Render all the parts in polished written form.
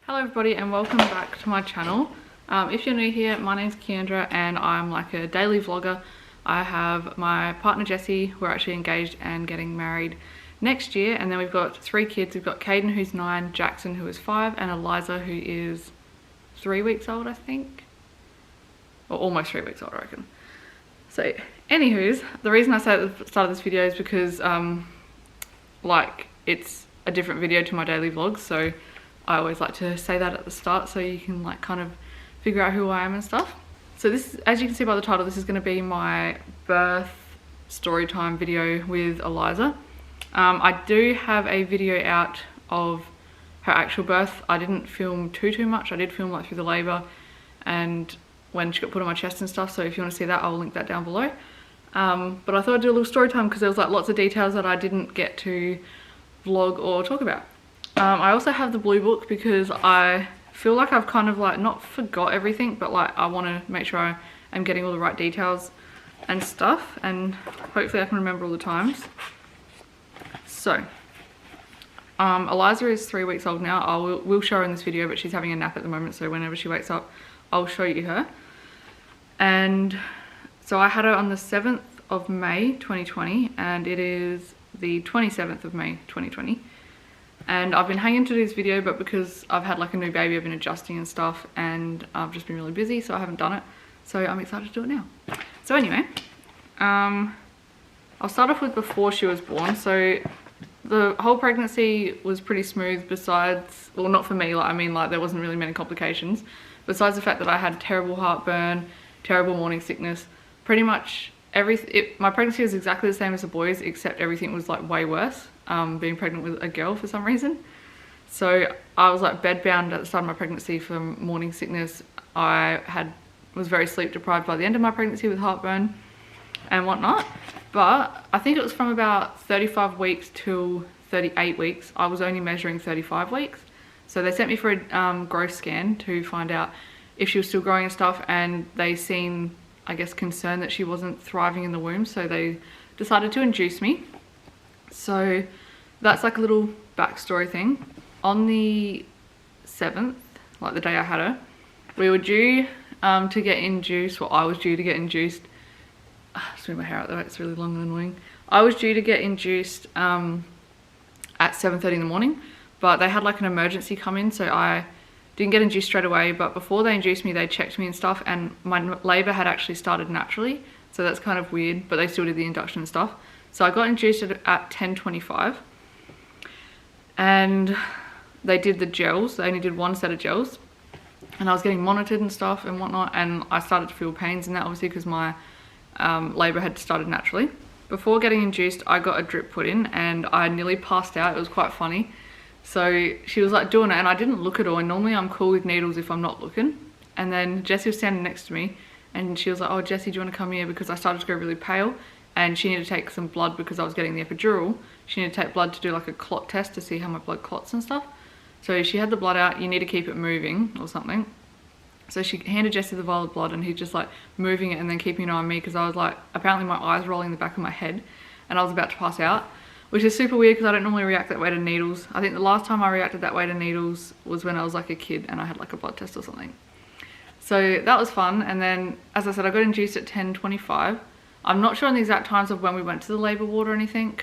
Hello everybody and welcome back to my channel. If you're new here, my name's Keandra and I'm like a daily vlogger. I have my partner Jessie, we're actually engaged and getting married next year, and then we've got 3 kids. We've got Caden, who's 9, Jackson, who is 5, and Eliza, who is 3 weeks old, I think, or almost 3 weeks old, I reckon. So anywho's, the reason I say at the start of this video is because like it's a different video to my daily vlogs, so I always like to say that at the start so you can like kind of figure out who I am and stuff. So this, as you can see by the title, this is going to be my birth story time video with Eliza. I do have a video out of her actual birth. I didn't film too much. I did film like through the labour and when she got put on my chest and stuff, so if you want to see that, I'll link that down below. But I thought I'd do a little story time because there was like lots of details that I didn't get to vlog or talk about. I also have the blue book because I feel like I've kind of like not forgot everything, but like I want to make sure I am getting all the right details and stuff, and hopefully I can remember all the times. So Eliza is 3 weeks old now. We'll show her in this video, but she's having a nap at the moment, so whenever she wakes up I'll show you her. And so I had her on the 7th of May 2020 and it is the 27th of May 2020. And I've been hanging to do this video, but because I've had like a new baby, I've been adjusting and stuff, and I've just been really busy, so I haven't done it. So I'm excited to do it now. So anyway, I'll start off with before she was born. So the whole pregnancy was pretty smooth besides, well, not for me, like I mean like there wasn't really many complications, besides the fact that I had terrible heartburn, terrible morning sickness, pretty much my pregnancy was exactly the same as the boys, except everything was like way worse. Being pregnant with a girl for some reason. So I was like bedbound at the start of my pregnancy for morning sickness. I was very sleep deprived by the end of my pregnancy with heartburn and whatnot. But I think it was from about 35 weeks till 38 weeks. I was only measuring 35 weeks. So they sent me for a growth scan to find out if she was still growing and stuff, and they seen, I guess, concern that she wasn't thriving in the womb, so they decided to induce me. So that's like a little backstory thing. On the 7th, like the day I had her, we were due to get induced, well I was due to get induced, just move my hair out though, it's really long and annoying. I was due to get induced at 7:30 in the morning, but they had like an emergency come in, so I didn't get induced straight away. But before they induced me, they checked me and stuff, and my labour had actually started naturally, so that's kind of weird, but they still did the induction and stuff. So I got induced at 10:25, and they did the gels. They only did 1 set of gels, and I was getting monitored and stuff and whatnot, and I started to feel pains in that, obviously because my labour had started naturally. Before getting induced, I got a drip put in and I nearly passed out. It was quite funny. So she was like doing it and I didn't look at all, and normally I'm cool with needles if I'm not looking. And then Jessie was standing next to me and she was like, "Oh Jessie, do you want to come here?" Because I started to go really pale and she needed to take some blood because I was getting the epidural. She needed to take blood to do like a clot test to see how my blood clots and stuff. So she had the blood out, you need to keep it moving or something. So she handed Jessie the vial of blood and he's just like moving it and then keeping an eye on me because I was like, apparently my eyes rolling in the back of my head and I was about to pass out, which is super weird because I don't normally react that way to needles. I think the last time I reacted that way to needles was when I was like a kid and I had like a blood test or something. So that was fun. And then, as I said, I got induced at 10:25. I'm not sure on the exact times of when we went to the labour ward or anything,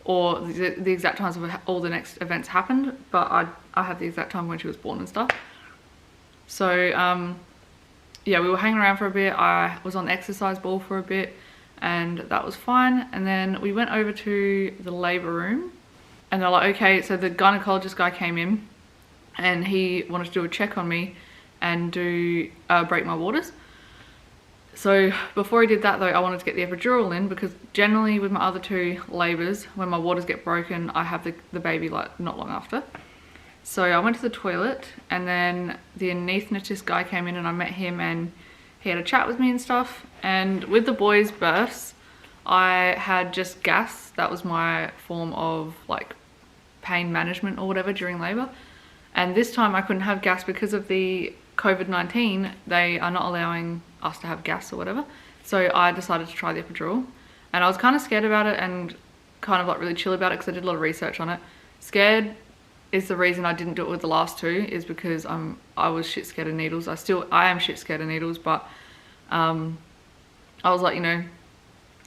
or the exact times of all the next events happened, but I had the exact time when she was born and stuff. So yeah, we were hanging around for a bit. I was on the exercise ball for a bit and that was fine. And then we went over to the labour room and they're like, okay, so the gynecologist guy came in and he wanted to do a check on me and do break my waters. So before he did that though, I wanted to get the epidural in because generally with my other 2 labours, when my waters get broken, I have the baby like not long after. So I went to the toilet and then the anaesthetist guy came in and I met him and he had a chat with me and stuff. And with the boys' births, I had just gas. That was my form of like pain management or whatever during labour. And this time I couldn't have gas because of the COVID-19. They are not allowing us to have gas or whatever. So I decided to try the epidural. And I was kind of scared about it and kind of like really chill about it because I did a lot of research on it. Scared is the reason I didn't do it with the last two, is because I was shit scared of needles. I am shit scared of needles, but I was like, you know,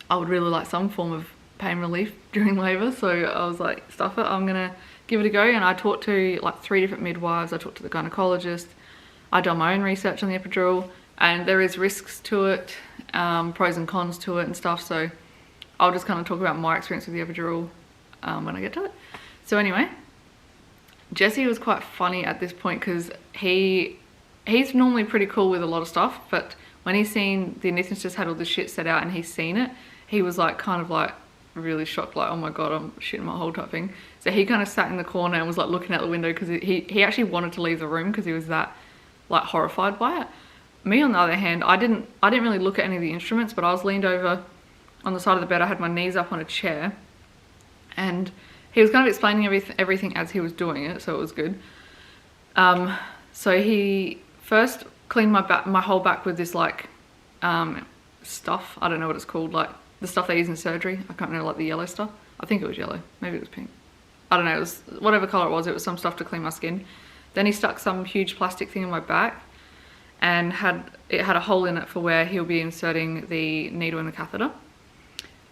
I would really like some form of pain relief during labour, so I was like, stuff it, I'm gonna give it a go. And I talked to like 3 different midwives, I talked to the gynecologist, I done my own research on the epidural, and there is risks to it, pros and cons to it and stuff, so I'll just kind of talk about my experience with the epidural when I get to it. So anyway, Jesse was quite funny at this point because he's normally pretty cool with a lot of stuff, but when he's seen the anaesthetist had all this shit set out and he's seen it, he was like kind of like really shocked, like, oh my god, I'm shitting my whole type thing. So he kind of sat in the corner and was like looking out the window because he actually wanted to leave the room because he was that like horrified by it. Me on the other hand, I didn't really look at any of the instruments, but I was leaned over on the side of the bed. I had my knees up on a chair, and he was kind of explaining everything as he was doing it, so it was good. So he first cleaned my whole back with this like stuff. I don't know what it's called, like the stuff they use in surgery. I can't remember, like the yellow stuff. I think it was yellow, maybe it was pink. I don't know, it was whatever color it was some stuff to clean my skin. Then he stuck some huge plastic thing in my back, and it had a hole in it for where he'll be inserting the needle in the catheter.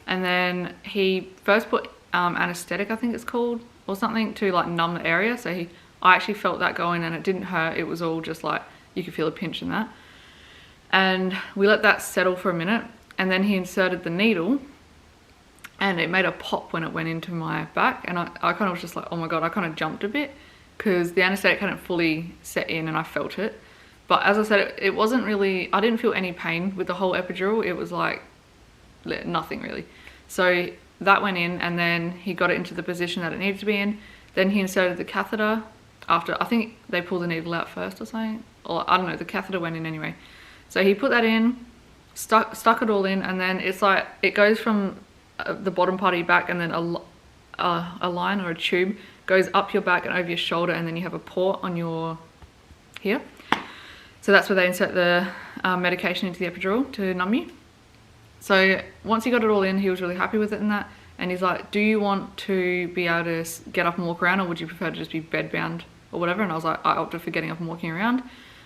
And then he first put anesthetic, I think it's called, or something, to like numb the area. So I actually felt that going, and it didn't hurt. It was all just like, you could feel a pinch in that. And we let that settle for a minute, and then he inserted the needle, and it made a pop when it went into my back. And I kind of was just like, oh my god, I kind of jumped a bit because the anesthetic hadn't fully set in and I felt it. But as I said, it wasn't really, I didn't feel any pain with the whole epidural. It was like nothing really. So that went in, and then he got it into the position that it needed to be in. Then he inserted the catheter after, I think they pulled the needle out first or something, or I don't know, the catheter went in anyway. So he put that in, stuck it all in, and then it's like, it goes from the bottom part of your back, and then a line or a tube goes up your back and over your shoulder, and then you have a port on your here. So that's where they insert the medication into the epidural to numb you. So once he got it all in, he was really happy with it and that. And he's like, do you want to be able to get up and walk around, or would you prefer to just be bedbound or whatever? And I was like, I opted for getting up and walking around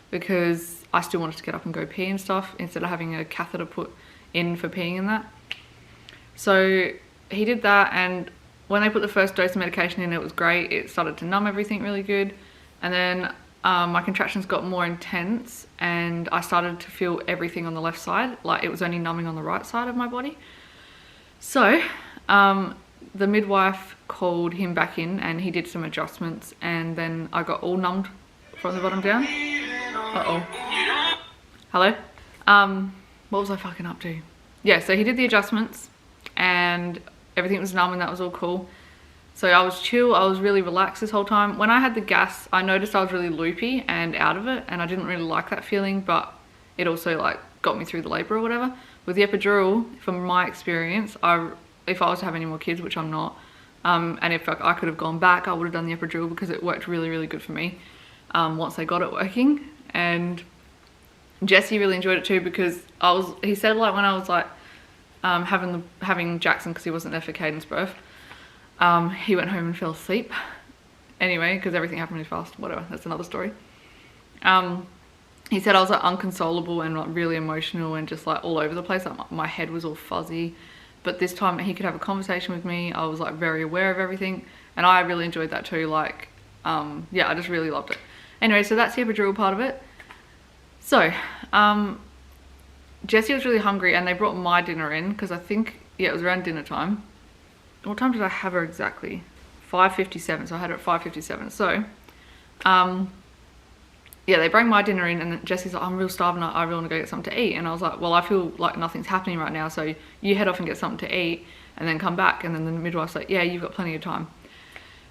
because I still wanted to get up and go pee and stuff instead of having a catheter put in for peeing and that. So he did that, and when they put the first dose of medication in, it was great. It started to numb everything really good. And then my contractions got more intense, and I started to feel everything on the left side. Like, it was only numbing on the right side of my body. So the midwife called him back in, and he did some adjustments, and then I got all numbed from the bottom down. Hello? What was I fucking up to? Yeah, so he did the adjustments and everything was numb, and that was all cool. So I was chill, I was really relaxed this whole time. When I had the gas, I noticed I was really loopy and out of it, and I didn't really like that feeling, but it also like got me through the labor or whatever. With the epidural, from my experience, if I was to have any more kids, which I'm not, and if I could have gone back, I would have done the epidural because it worked really, really good for me once I got it working. And Jesse really enjoyed it too, because he said like when I was like having Jackson, because he wasn't there for Caden's birth, he went home and fell asleep anyway because everything happened really fast. Whatever, that's another story. He said I was like unconsolable and like really emotional and just like all over the place. Like my head was all fuzzy, but this time he could have a conversation with me. I was like very aware of everything, and I really enjoyed that too. Like yeah, I just really loved it. Anyway, so that's the epidural part of it. So Jesse was really hungry, and they brought my dinner in because I think, yeah, it was around dinner time. What time did I have her exactly? 5:57, so I had her at 5:57. So yeah, they bring my dinner in, and Jesse's like, I'm real starving, I really want to go get something to eat. And I was like, well, I feel like nothing's happening right now, so you head off and get something to eat and then come back. And then the midwife's like, yeah, you've got plenty of time.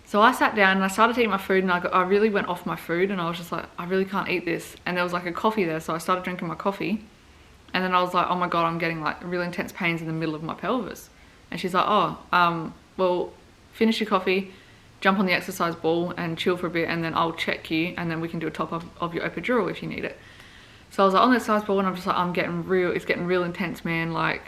So I sat down and I started to eat my food, and I really went off my food, and I was just like, I really can't eat this. And there was like a coffee there, so I started drinking my coffee, and then I was like, oh my god, I'm getting like really intense pains in the middle of my pelvis. And she's like, oh, well, finish your coffee, jump on the exercise ball and chill for a bit, and then I'll check you, and then we can do a top up of your epidural if you need it. So I was like on the exercise ball, and I'm just like, it's getting real intense, man. Like,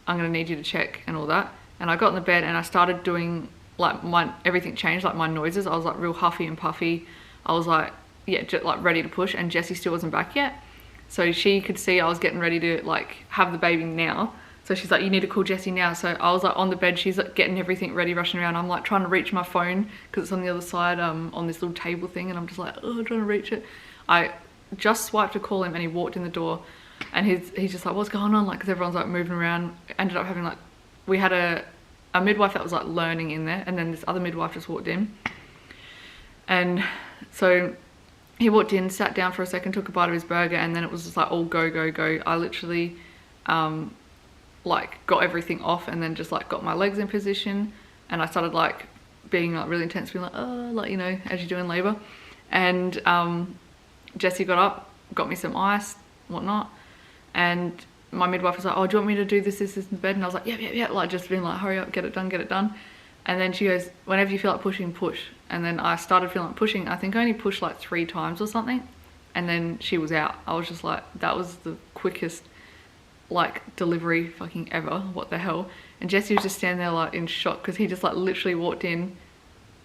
I'm gonna need you to check and all that. And I got in the bed and I started doing like everything changed, like my noises. I was like real huffy and puffy. I was like, yeah, just like ready to push, and Jessie still wasn't back yet. So she could see I was getting ready to like have the baby now. So she's like, you need to call Jessie now. So I was like on the bed, she's like getting everything ready, rushing around. I'm like trying to reach my phone because it's on the other side on this little table thing, and I'm just like, oh, trying to reach it. I just swiped to call him, and he walked in the door, and he's just like, what's going on? Like, because everyone's like moving around. Ended up having like, we had a midwife that was like learning in there, and then this other midwife just walked in. And so he walked in, sat down for a second, took a bite of his burger, and then it was just like all go, go, go. I literally like got everything off, and then just like got my legs in position, and I started like being like really intense, being like, oh, like, you know, as you do in labor. And Jessie got up, got me some ice, whatnot, and my midwife was like, oh, do you want me to do this in bed? And I was like, yeah, like just being like, hurry up, get it done. And then she goes, whenever you feel like pushing, push. And then I started feeling like pushing. I think I only pushed like 3 times or something, and then she was out. I was just like, that was the quickest like delivery fucking ever, what the hell. And Jessie was just standing there like in shock, because he just like literally walked in,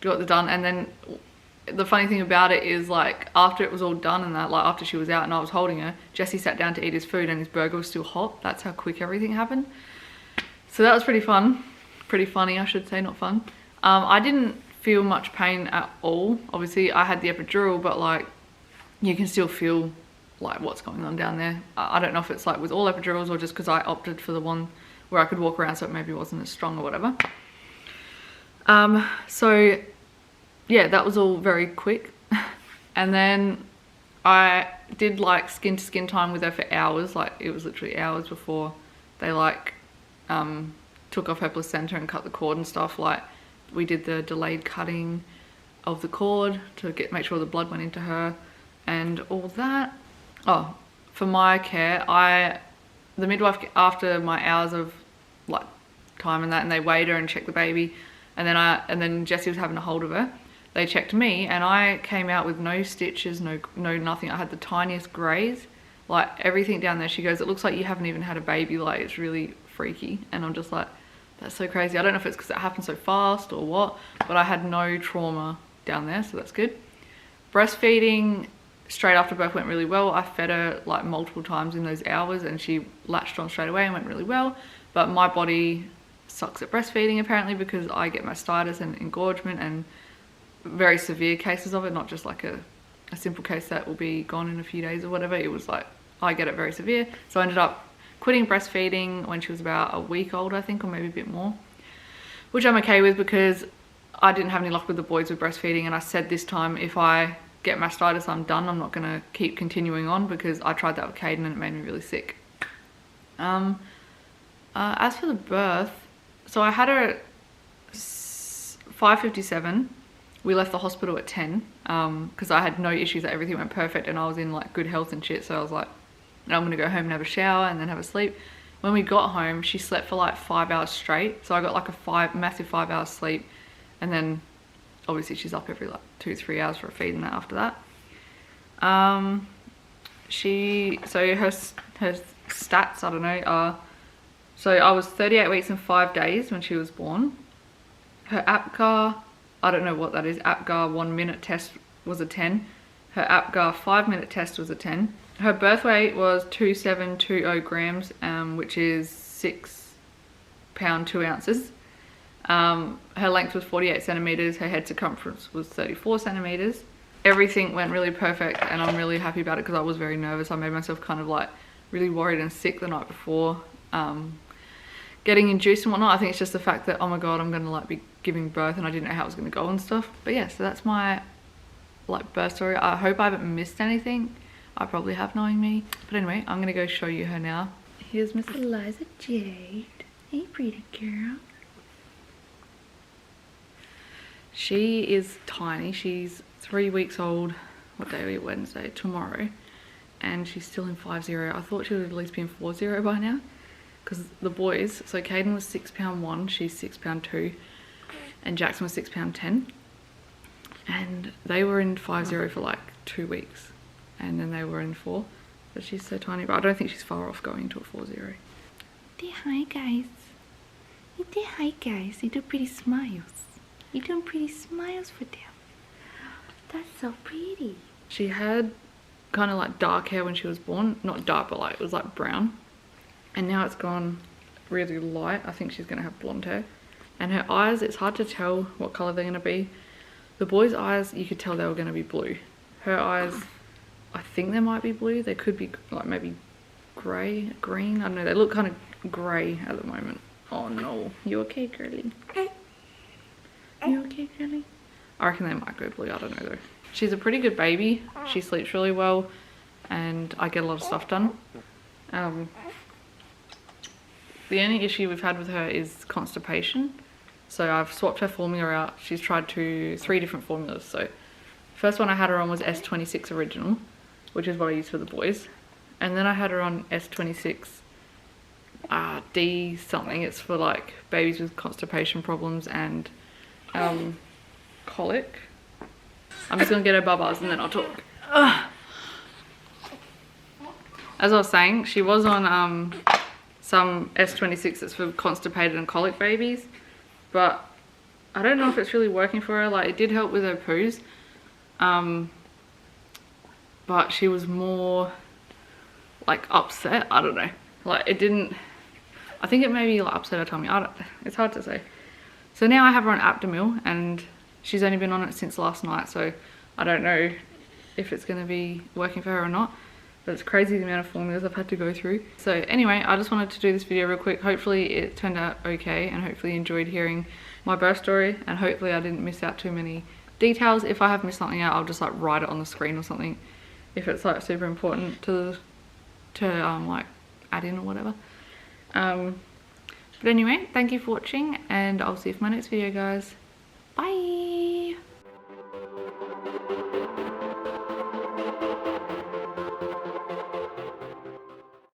got the done. And then the funny thing about it is, like, after it was all done and that, like after she was out and I was holding her, Jessie sat down to eat his food, and his burger was still hot. That's how quick everything happened. So that was pretty fun, pretty funny, I should say, not fun. I didn't feel much pain at all. Obviously I had the epidural, but like you can still feel like what's going on down there. I don't know if it's like with all epidurals or just because I opted for the one where I could walk around, so it maybe wasn't as strong or whatever. So yeah, that was all very quick. And then I did like skin to skin time with her for hours. Like it was literally hours before they like took off her placenta and cut the cord and stuff. Like we did the delayed cutting of the cord to make sure the blood went into her and all that. Oh, for my care, the midwife, after my hours of like time and that, and they weighed her and checked the baby, and then Jessie was having a hold of her. They checked me, and I came out with no stitches, no nothing. I had the tiniest graze, like everything down there. She goes, it looks like you haven't even had a baby. Like it's really freaky. And I'm just like, that's so crazy. I don't know if it's because it happened so fast or what, but I had no trauma down there, so that's good. Breastfeeding straight after birth went really well. I fed her like multiple times in those hours, and she latched on straight away and went really well. But my body sucks at breastfeeding apparently, because I get mastitis and engorgement and very severe cases of it, not just like a simple case that will be gone in a few days or whatever. It was like, I get it very severe. So I ended up quitting breastfeeding when she was about a week old, I think, or maybe a bit more, which I'm okay with because I didn't have any luck with the boys with breastfeeding. And I said this time, if I get mastitis, I'm done. I'm not going to keep continuing on, because I tried that with Caden and it made me really sick. As for the birth, so I had her at 5:57. We left the hospital at 10 because I had no issues, that everything went perfect and I was in like good health and shit. So I was like, I'm gonna go home and have a shower and then have a sleep. When we got home, she slept for like 5 hours straight. So I got like a massive 5 hours sleep, and then obviously she's up every like 2-3 hours for a feed and that after that. So her stats, I don't know, so I was 38 weeks and 5 days when she was born. Her APGAR, I don't know what that is. APGAR 1 minute test was a 10. Her APGAR 5 minute test was a 10. Her birth weight was 2720 grams, which is 6 pounds 2 ounces. Her length was 48 centimeters. Her head circumference was 34 centimeters. Everything went really perfect, and I'm really happy about it because I was very nervous. I made myself kind of like really worried and sick the night before getting induced and whatnot. I think it's just the fact that, oh my god, I'm gonna like be giving birth and I didn't know how it was gonna go and stuff. But yeah, so that's my like birth story. I hope I haven't missed anything. I probably have, knowing me. But anyway, I'm gonna go show you her now. Here's Miss Eliza Jade. Hey, pretty girl. She is tiny. She's 3 weeks old. What day are we? Wednesday, tomorrow. And she's still in 5'0". I thought she would at least be in 4'0" by now. Because the boys, so Caden was 6 pound 1, she's 6 pound 2, and Jackson was 6 pound 10. And they were in 5'0" for like 2 weeks. And then they were in 4. But she's so tiny, but I don't think she's far off going to a 4'0". Say hi, guys. Say hi, guys. They do pretty smiles. You're doing pretty smiles for them. That's so pretty. She had kind of like dark hair when she was born. Not dark, but like it was like brown. And now it's gone really light. I think she's gonna have blonde hair. And her eyes, it's hard to tell what color they're gonna be. The boy's eyes, you could tell they were gonna be blue. Her eyes, I think they might be blue. They could be like maybe grey, green. I don't know. They look kind of grey at the moment. Oh no. You okay, girly? You okay, girly? I reckon they might go blue. I don't know though. She's a pretty good baby. She sleeps really well and I get a lot of stuff done. The only issue we've had with her is constipation. So I've swapped her formula out. She's tried 3 different formulas. So first one I had her on was S26 original, which is what I use for the boys. And then I had her on S26 D something. It's for like babies with constipation problems and colic. I'm just gonna get her bubbas and then I'll talk. Ugh. As I was saying, she was on some S26 that's for constipated and colic babies, but I don't know if it's really working for her. Like, it did help with her poos, but she was more like upset. I don't know, like it didn't, I think it maybe like upset her tummy. It's hard to say. So now I have her on Aptamil and she's only been on it since last night, so I don't know if it's going to be working for her or not. But it's crazy the amount of formulas I've had to go through. So anyway, I just wanted to do this video real quick. Hopefully it turned out okay and hopefully you enjoyed hearing my birth story and hopefully I didn't miss out too many details. If I have missed something out, I'll just like write it on the screen or something if it's like super important to like add in or whatever. But anyway, thank you for watching and I'll see you for my next video, guys. Bye!